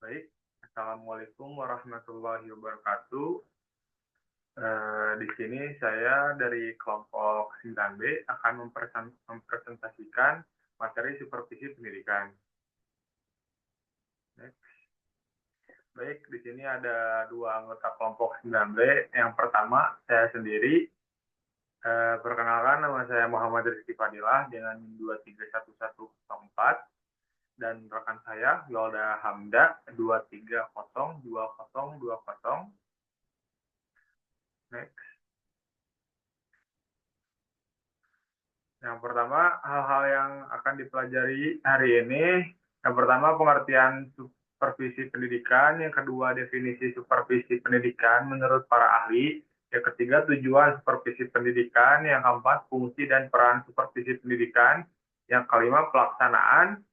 Baik, Assalamualaikum warahmatullahi wabarakatuh. Di sini saya dari kelompok 9B akan mempresentasikan materi supervisi pendidikan. Next. Baik, di sini ada dua anggota kelompok 9B. Yang pertama, saya sendiri. Perkenalkan, nama saya Muhammad Rizky Fadilah dengan 2311104. Dan rekan saya, Yolda Hamda, 2302020. Next. Yang pertama, hal-hal yang akan dipelajari hari ini. Yang pertama, pengertian supervisi pendidikan. Yang kedua, definisi supervisi pendidikan menurut para ahli. Yang ketiga, tujuan supervisi pendidikan. Yang keempat, fungsi dan peran supervisi pendidikan. Yang kelima, pelaksanaan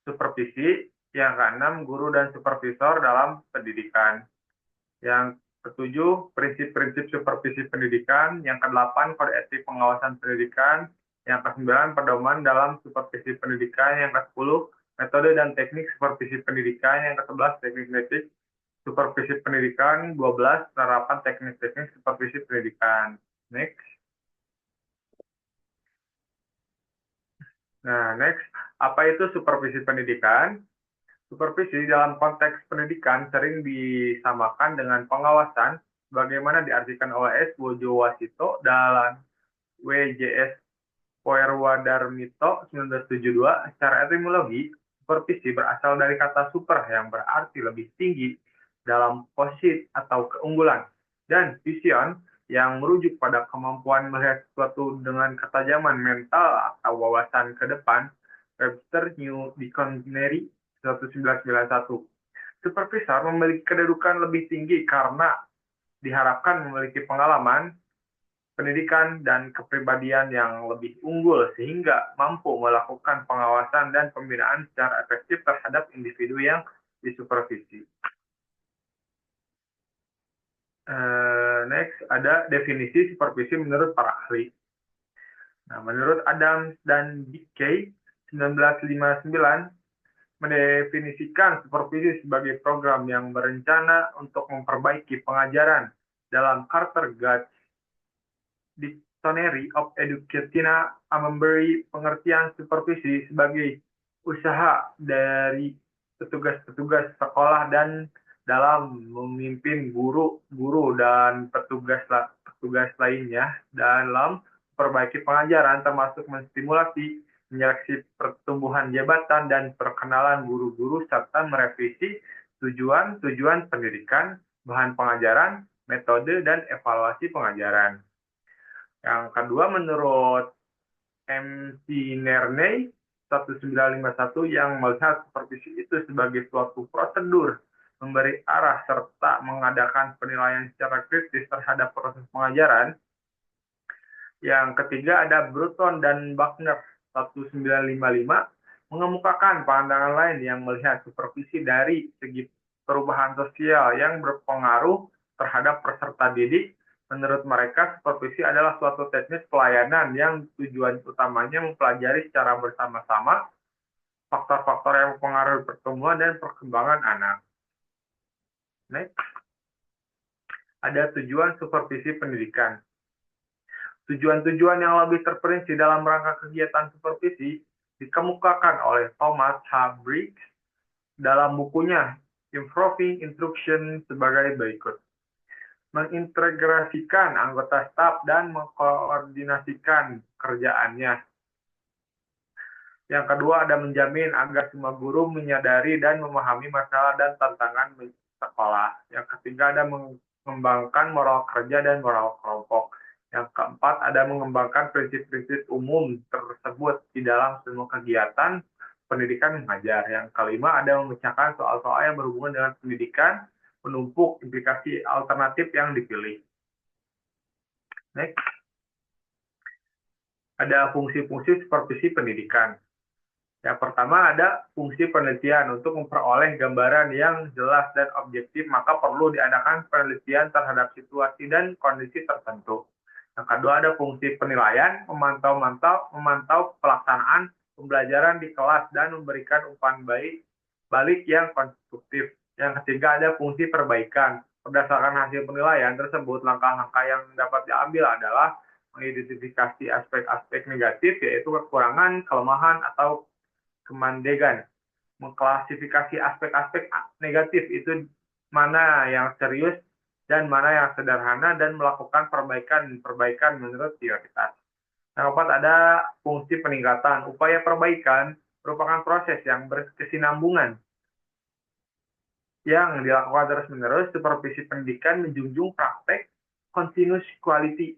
supervisi. Yang keenam, guru dan supervisor dalam pendidikan. Yang ketujuh, prinsip-prinsip supervisi pendidikan. Yang kedelapan, kode etik pengawasan pendidikan. Yang kesembilan, pedoman dalam supervisi pendidikan. Yang kesepuluh, metode dan teknik supervisi pendidikan. Yang kesebelas, teknik-teknik supervisi pendidikan. 12, penerapan teknik-teknik supervisi pendidikan. Next. Nah, next. Apa itu supervisi pendidikan? Supervisi dalam konteks pendidikan sering disamakan dengan pengawasan, bagaimana diartikan oleh S. Bojo Wasito dalam WJS Poerwadarmito 1972. Secara etimologi, supervisi berasal dari kata super yang berarti lebih tinggi dalam posisi atau keunggulan, dan vision yang merujuk pada kemampuan melihat sesuatu dengan ketajaman mental atau wawasan ke depan. Webster New Dictionary 1991. Supervisor memiliki kedudukan lebih tinggi karena diharapkan memiliki pengalaman, pendidikan, dan kepribadian yang lebih unggul sehingga mampu melakukan pengawasan dan pembinaan secara efektif terhadap individu yang disupervisi. Next, ada definisi supervisi menurut para ahli. Nah, menurut Adams dan Dickey 1959, mendefinisikan supervisi sebagai program yang berencana untuk memperbaiki pengajaran dalam Carter Gage Dictionary of Education memberi pengertian supervisi sebagai usaha dari petugas-petugas sekolah dan dalam memimpin guru dan petugas lainnya dalam memperbaiki pengajaran, termasuk menstimulasi menyeleksi pertumbuhan jabatan dan perkenalan guru-guru, serta merevisi tujuan pendidikan, bahan pengajaran, metode, dan evaluasi pengajaran. Yang kedua, menurut MC Nerney 1951, yang melihat supervisi itu sebagai suatu prosedur memberi arah serta mengadakan penilaian secara kritis terhadap proses pengajaran. Yang ketiga, ada Bruton dan Buckner 1955 mengemukakan pandangan lain yang melihat supervisi dari segi perubahan sosial yang berpengaruh terhadap peserta didik. Menurut mereka, supervisi adalah suatu teknis pelayanan yang tujuan utamanya mempelajari secara bersama-sama faktor-faktor yang mempengaruhi pertumbuhan dan perkembangan anak. Next. Ada tujuan supervisi pendidikan. Tujuan-tujuan yang lebih terperinci dalam rangka kegiatan supervisi dikemukakan oleh Thomas H. Briggs dalam bukunya Improving Instruction sebagai berikut. Mengintegrasikan anggota staf dan mengkoordinasikan kerjaannya. Yang kedua, ada menjamin agar semua guru menyadari dan memahami masalah dan tantangan sekolah. Yang ketiga, ada mengembangkan moral kerja dan moral kelompok. Yang keempat, ada mengembangkan prinsip-prinsip umum tersebut di dalam semua kegiatan pendidikan mengajar. Yang kelima, ada memecahkan soal-soal yang berhubungan dengan pendidikan, menumpuk implikasi alternatif yang dipilih. Next. Ada fungsi-fungsi supervisi pendidikan. Yang pertama, ada fungsi penelitian. Untuk memperoleh gambaran yang jelas dan objektif, maka perlu diadakan penelitian terhadap situasi dan kondisi tertentu. Yang kedua, ada fungsi penilaian, memantau pelaksanaan pembelajaran di kelas dan memberikan umpan baik balik yang konstruktif. Yang ketiga ada fungsi perbaikan. Berdasarkan hasil penilaian tersebut, langkah-langkah yang dapat diambil adalah mengidentifikasi aspek-aspek negatif, yaitu kekurangan, kelemahan, atau kemandegan. Mengklasifikasi aspek-aspek negatif itu mana yang serius dan mana yang sederhana, dan melakukan perbaikan menurut prioritas. Yang keempat ada fungsi peningkatan. Upaya perbaikan merupakan proses yang berkesinambungan yang dilakukan terus-menerus. Supervisi pendidikan menjunjung praktek continuous quality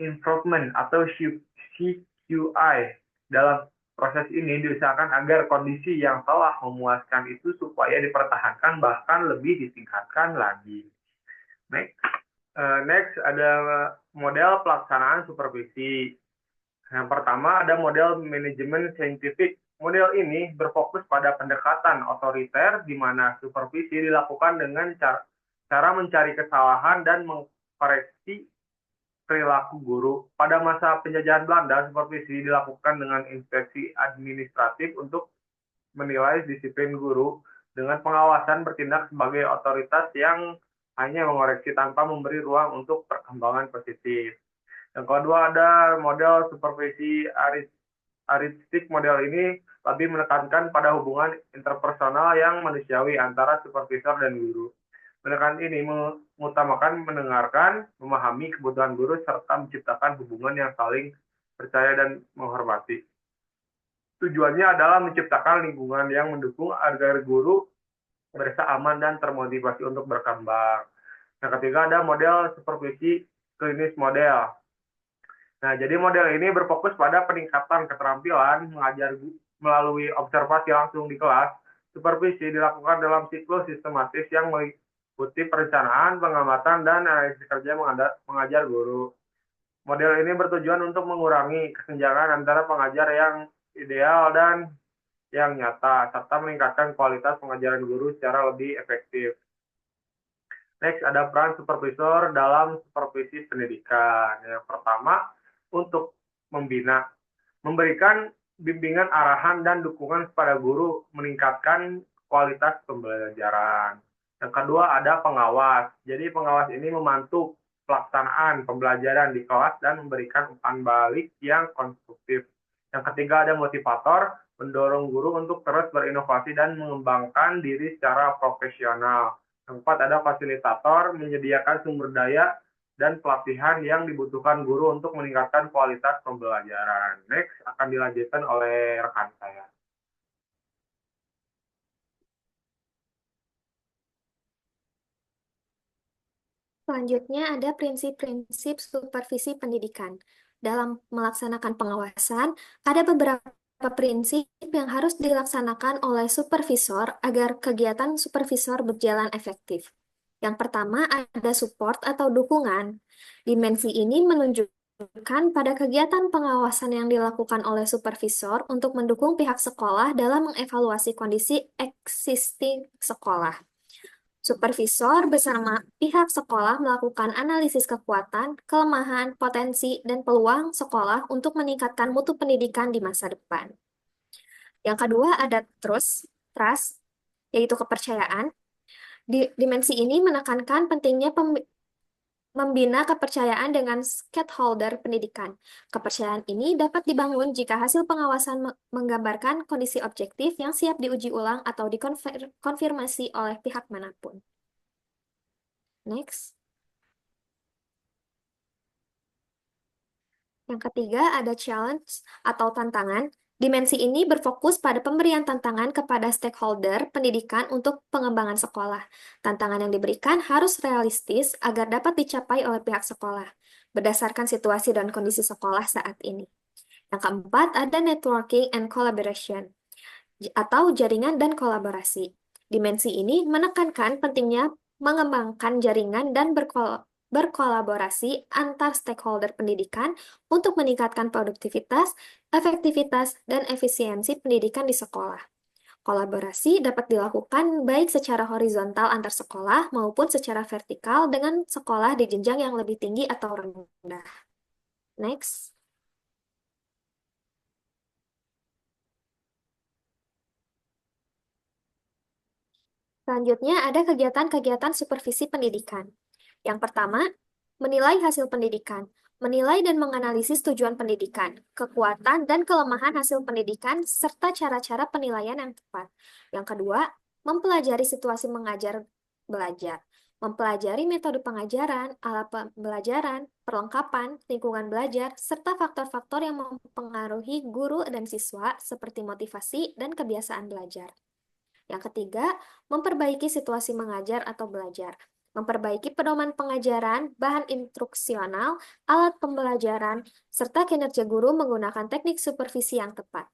improvement atau CQI. Dalam proses ini diusahakan agar kondisi yang telah memuaskan itu supaya dipertahankan, bahkan lebih ditingkatkan lagi. Next ada model pelaksanaan supervisi. Yang pertama ada model manajemen saintifik. Model ini berfokus pada pendekatan otoriter di mana supervisi dilakukan dengan cara mencari kesalahan dan mengkoreksi perilaku guru. Pada masa penjajahan Belanda, supervisi dilakukan dengan inspeksi administratif untuk menilai disiplin guru, dengan pengawasan bertindak sebagai otoritas yang hanya mengoreksi tanpa memberi ruang untuk perkembangan positif. Yang kedua ada model supervisi aristik. Model ini lebih menekankan pada hubungan interpersonal yang manusiawi antara supervisor dan guru. Pendekatan ini mengutamakan mendengarkan, memahami kebutuhan guru, serta menciptakan hubungan yang saling percaya dan menghormati. Tujuannya adalah menciptakan lingkungan yang mendukung agar guru merasa aman dan termotivasi untuk berkembang. Yang ketiga ada model supervisi klinis model. Nah, jadi model ini berfokus pada peningkatan keterampilan mengajar melalui observasi langsung di kelas. Supervisi dilakukan dalam siklus sistematis yang meliputi perencanaan, pengamatan, dan analisis kerja mengajar guru. Model ini bertujuan untuk mengurangi kesenjangan antara pengajar yang ideal dan yang nyata, serta meningkatkan kualitas pengajaran guru secara lebih efektif. Next, ada peran supervisor dalam supervisi pendidikan. Yang pertama, untuk membina, memberikan bimbingan, arahan, dan dukungan kepada guru, meningkatkan kualitas pembelajaran. Yang kedua, ada pengawas. Jadi pengawas ini memantau pelaksanaan pembelajaran di kelas dan memberikan umpan balik yang konstruktif. Yang ketiga, ada motivator, mendorong guru untuk terus berinovasi dan mengembangkan diri secara profesional. Yang keempat, ada fasilitator, menyediakan sumber daya dan pelatihan yang dibutuhkan guru untuk meningkatkan kualitas pembelajaran. Next akan dilanjutkan oleh rekan saya. Selanjutnya ada prinsip-prinsip supervisi pendidikan. Dalam melaksanakan pengawasan, ada beberapa prinsip yang harus dilaksanakan oleh supervisor agar kegiatan supervisor berjalan efektif. Yang pertama ada support atau dukungan. Dimensi ini menunjukkan pada kegiatan pengawasan yang dilakukan oleh supervisor untuk mendukung pihak sekolah dalam mengevaluasi kondisi existing sekolah. Supervisor bersama pihak sekolah melakukan analisis kekuatan, kelemahan, potensi, dan peluang sekolah untuk meningkatkan mutu pendidikan di masa depan. Yang kedua ada trust, yaitu kepercayaan. Dimensi ini menekankan pentingnya membina kepercayaan dengan stakeholder pendidikan. Kepercayaan ini dapat dibangun jika hasil pengawasan menggambarkan kondisi objektif yang siap diuji ulang atau dikonfirmasi oleh pihak manapun. Next. Yang ketiga ada challenge atau tantangan. Dimensi ini berfokus pada pemberian tantangan kepada stakeholder pendidikan untuk pengembangan sekolah. Tantangan yang diberikan harus realistis agar dapat dicapai oleh pihak sekolah, berdasarkan situasi dan kondisi sekolah saat ini. Yang keempat, ada networking and collaboration, atau jaringan dan kolaborasi. Dimensi ini menekankan pentingnya mengembangkan jaringan dan berkolaborasi antar stakeholder pendidikan untuk meningkatkan produktivitas, efektivitas, dan efisiensi pendidikan di sekolah. Kolaborasi dapat dilakukan baik secara horizontal antar sekolah maupun secara vertikal dengan sekolah di jenjang yang lebih tinggi atau rendah. Next. Selanjutnya ada kegiatan-kegiatan supervisi pendidikan. Yang pertama, menilai hasil pendidikan. Menilai dan menganalisis tujuan pendidikan, kekuatan dan kelemahan hasil pendidikan, serta cara-cara penilaian yang tepat. Yang kedua, mempelajari situasi mengajar belajar. Mempelajari metode pengajaran, alat pembelajaran, perlengkapan, lingkungan belajar, serta faktor-faktor yang mempengaruhi guru dan siswa seperti motivasi dan kebiasaan belajar. Yang ketiga, memperbaiki situasi mengajar atau belajar. Memperbaiki pedoman pengajaran, bahan instruksional, alat pembelajaran, serta kinerja guru menggunakan teknik supervisi yang tepat.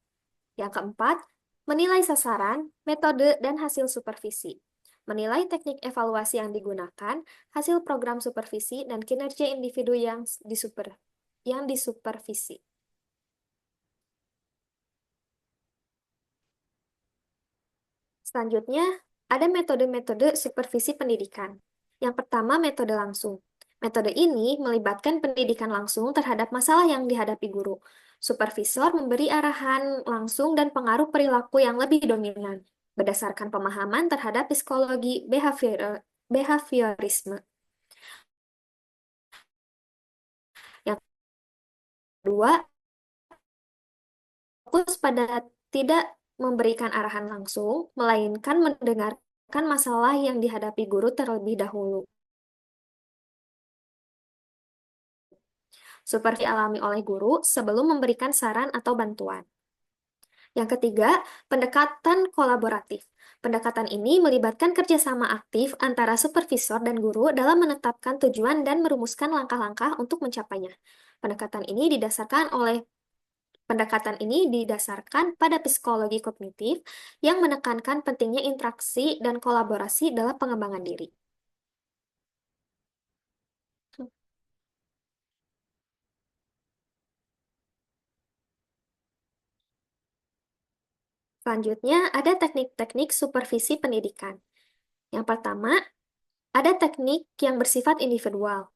Yang keempat, menilai sasaran, metode, dan hasil supervisi. Menilai teknik evaluasi yang digunakan, hasil program supervisi, dan kinerja individu yang disupervisi. Selanjutnya, ada metode-metode supervisi pendidikan. Yang pertama, metode langsung. Metode ini melibatkan pendidikan langsung terhadap masalah yang dihadapi guru. Supervisor memberi arahan langsung dan pengaruh perilaku yang lebih dominan, berdasarkan pemahaman terhadap psikologi behaviorisme. Yang kedua, fokus pada tidak memberikan arahan langsung, melainkan mendengarkan masalah yang dihadapi guru terlebih dahulu. Supervisi alami oleh guru sebelum memberikan saran atau bantuan. Yang ketiga, pendekatan kolaboratif. Pendekatan ini melibatkan kerjasama aktif antara supervisor dan guru dalam menetapkan tujuan dan merumuskan langkah-langkah untuk mencapainya. Pendekatan ini didasarkan pada psikologi kognitif yang menekankan pentingnya interaksi dan kolaborasi dalam pengembangan diri. Selanjutnya, ada teknik-teknik supervisi pendidikan. Yang pertama, ada teknik yang bersifat individual.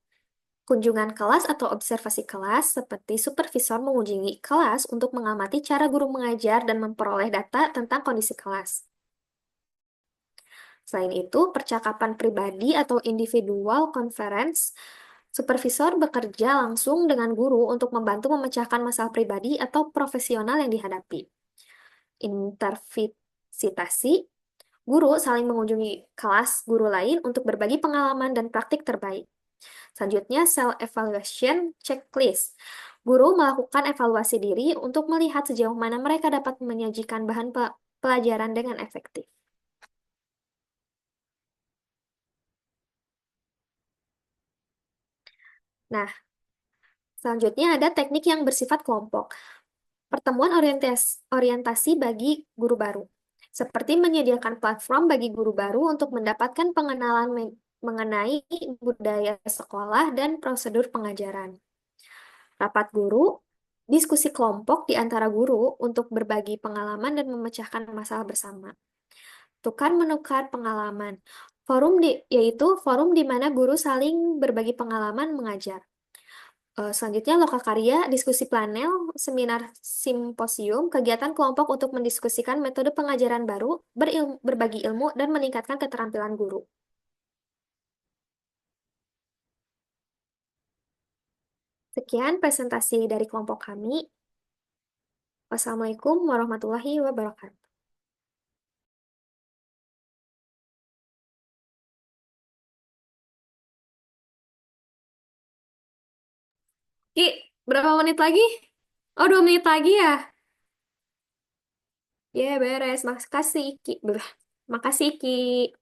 Kunjungan kelas atau observasi kelas, seperti supervisor mengunjungi kelas untuk mengamati cara guru mengajar dan memperoleh data tentang kondisi kelas. Selain itu, percakapan pribadi atau individual conference, supervisor bekerja langsung dengan guru untuk membantu memecahkan masalah pribadi atau profesional yang dihadapi. Intervisitasi, guru saling mengunjungi kelas guru lain untuk berbagi pengalaman dan praktik terbaik. Selanjutnya, self-evaluation checklist. Guru melakukan evaluasi diri untuk melihat sejauh mana mereka dapat menyajikan bahan pelajaran dengan efektif. Nah, selanjutnya ada teknik yang bersifat kelompok. Pertemuan orientasi bagi guru baru. Seperti menyediakan platform bagi guru baru untuk mendapatkan pengenalan mengenai budaya sekolah dan prosedur pengajaran. Rapat guru, diskusi kelompok di antara guru untuk berbagi pengalaman dan memecahkan masalah bersama. Tukar menukar pengalaman. Yaitu forum di mana guru saling berbagi pengalaman mengajar. Selanjutnya, lokakarya, diskusi panel, seminar, simposium, kegiatan kelompok untuk mendiskusikan metode pengajaran baru, berbagi ilmu, dan meningkatkan keterampilan guru. Sekian presentasi dari kelompok kami. Wassalamualaikum warahmatullahi wabarakatuh. Ki, berapa menit lagi? Oh, 2 menit lagi ya? Ya, beres. Makasih, Ki. Makasih, Ki.